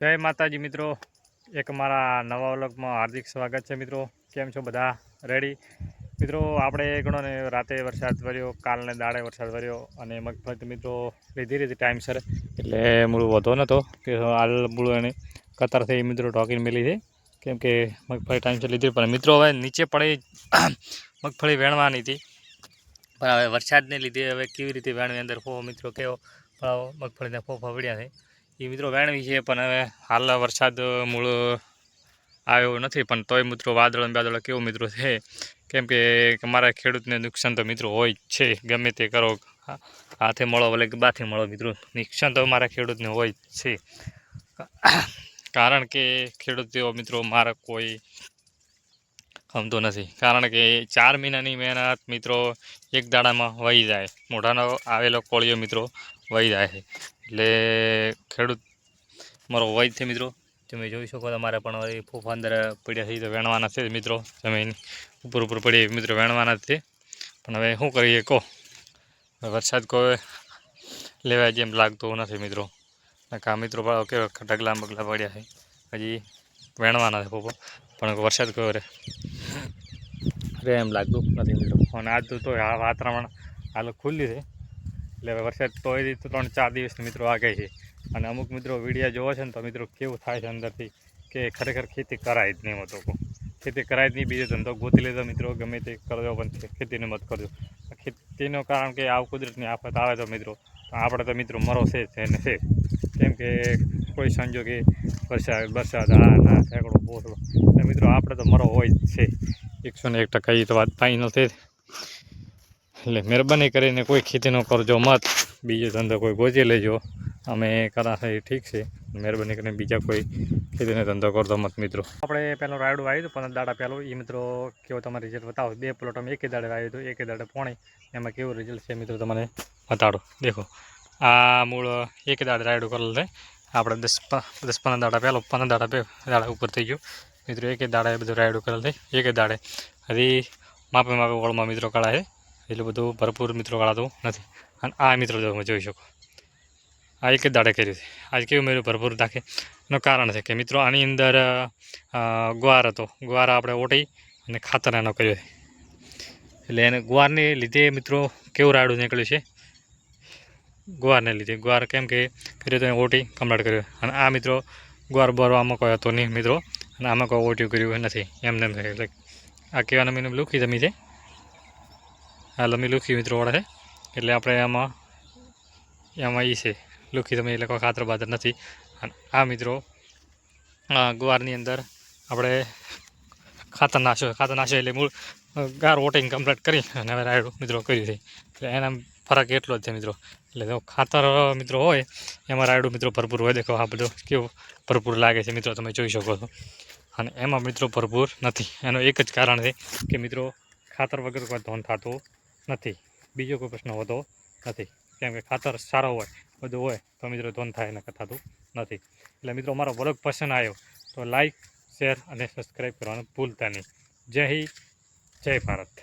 જય માતાજી મિત્રો, એક મારા નવા વ્લોગમાં હાર્દિક સ્વાગત છે મિત્રો। કેમ છો બધા? રેડી મિત્રો? આપણે ગણો ને રાતે વરસાદ વર્યો, કાલને દાડે વરસાદ વર્યો અને મગફળી મિત્રો લીધી હતી ટાઈમસર, એટલે મૂળ વધો નહોતો કે હાલ મૂળ એને કતાર થઈ મિત્રો ઢોકીને મેલી છે, કેમ કે મગફળી ટાઈમસર લીધી। પણ મિત્રો હવે નીચે પડી મગફળી વેણવાની હતી, પણ હવે વરસાદને લીધે હવે કેવી રીતે વેણવી, અંદર ફોફો મિત્રો કેવો મગફળીના ફોફા પડ્યા છે એ મિત્રો વેણવી છે। પણ હવે હાલ વરસાદ મૂળ આવ્યો નથી, પણ તોય મિત્રો વાદળ બાદળ કેવું મિત્રો છે, કેમ કે અમારા ખેડૂતને નુકસાન તો મિત્રો હોય જ છે। ગમે તે કરો, હાથે મળો ભલે બાથી મળો મિત્રો, નુકસાન તો મારા ખેડૂતને હોય જ છે। કારણ કે ખેડૂત જેવો મિત્રો મારા કોઈ ગમતો નથી, કારણ કે 4 મહિનાની મહેનત મિત્રો એક દાડામાં વહી જાય, મોઢાનો આવેલો કોળિયો મિત્રો વહી જાય છે। એટલે ખેડૂત મારો વય છે મિત્રો, તમે જોઈ શકો તમારે પણ હવે ફૂફા અંદર પડ્યા છે તો વેણવાના છે મિત્રો, જમીન ઉપર પડી મિત્રો વેણવાના જ છે। પણ હવે શું કરીએ કહો, વરસાદ કોઈ લેવાય જેમ લાગતો નથી મિત્રો, કા મિત્રો કેવો ઢગલા બગલા પડ્યા છે, હજી વેણવાના છે ફૂફા, પણ વરસાદ કયો રે એમ લાગતું નથી મિત્રો। અને આજ તો આ વાતાવરણ હાલ ખુલ્લી છે, એટલે હવે વરસાદ તો 3-4 દિવસની મિત્રો આગાહી છે। અને અમુક મિત્રો વિડીયો જોવો છે ને તો મિત્રો કેવું થાય છે અંદરથી કે ખરેખર ખેતી કરાય જ નહીં, હોતો ખેતી કરાય જ નહીં, બીજો ધંધો ગોતી લેતો મિત્રો ગમે તે કરજો, પણ ખેતીને મત કરજો। ખેતીનું કારણ કે આવું કુદરતની આફત આવે તો મિત્રો આપણે તો મિત્રો મરો છે ને છે, કેમ કે કોઈ સંજોગે વરસાદ આ ના ઠેકડો પોસડો એટલે મિત્રો આપણે તો મરો હોય જ છે 101% એ તો વાત ફાઇનલ છે। એટલે મહેરબાની કરીને કોઈ ખેતીનો કરજો મત, બીજો ધંધો કોઈ ગોતી લેજો, અમે કરાશે ઠીક છે, મહેરબાની કરીને બીજા કોઈ ખેતીનો ધંધો કરતો મત મિત્રો। આપણે પહેલું રાયડું વાવ્યું હતું 15 દાડા પહેલું, એ મિત્રો કેવો તમારે રિઝલ્ટ બતાવો, 2 પ્લોટ અમે એક દાડે વાવ્યું હતું, એક દાડે પોણી, એમાં કેવું રિઝલ્ટ છે મિત્રો તમને બતાડો। દેખો આ મૂળ એક દાડે રાયડું કરેલ છે આપણે, 10-15 દાડા પહેલો 15 દાડા ઉપર થઈ ગયું મિત્રો, એક દાડે બધું રાયડું કરેલ છે, એક દાડે હજી માપે વળમાં મિત્રો કાળા છે, એટલું બધું ભરપૂર મિત્રો કાળાતું નથી। અને આ મિત્રો તમે જોઈ શકો આ એક જ દાડે કર્યું છે, આજ કેવું મેળું ભરપૂર રાખે એનું કારણ છે કે મિત્રો આની અંદર ગુવાર હતો, ગુવાર આપણે ઓટી અને ખાતર એનો કર્યો છે, એટલે એને ગુવારને લીધે મિત્રો કેવું રાયડું નીકળ્યું છે, ગુવારને લીધે, ગુવાર કેમ કે કર્યો તો ઓટી કમ્પ્લીટ કર્યો। અને આ મિત્રો ગુવાર બોર આમાં કોઈ હતો નહીં મિત્રો, અને આમાં કોઈ ઓટ્યું કર્યું નથી, એમને એમ એટલે આ કહેવાના મેં લુખી જમી છે, આ લમી લુખી મિત્રો વળે છે, એટલે આપણે એમાં એ છે લુખી તમે એટલે કોઈ ખાતર બાતર નથી। અને આ મિત્રો ગુવારની અંદર આપણે ખાતર નાખ્યો એટલે મૂળ ગાર વોટિંગ કમ્પ્લીટ કરી અને હવે રાયડું મિત્રો કર્યું છે, એટલે એના ફરક એટલો જ છે મિત્રો। એટલે જો ખાતર મિત્રો હોય એમાં રાયડું મિત્રો ભરપૂર હોય, દેખો આ બધું કેવું ભરપૂર લાગે છે મિત્રો, તમે જોઈ શકો છો। અને એમાં મિત્રો ભરપૂર નથી, એનું એક જ કારણ છે કે મિત્રો ખાતર વગર કોઈ ધોન થતું નથી, બીજો કોઈ પ્રશ્ન હોતો નથી, કેમ કે ખાતર સારો હોય બધું હોય તો મિત્રો ધોન થાય ને થતું નથી। એટલે મિત્રો મારો વ્લોગ પસંદ આવ્યો તો લાઈક, શેર અને સબસ્ક્રાઈબ કરવાનું ભૂલતા નહીં। જય હિન્દ, જય ભારત।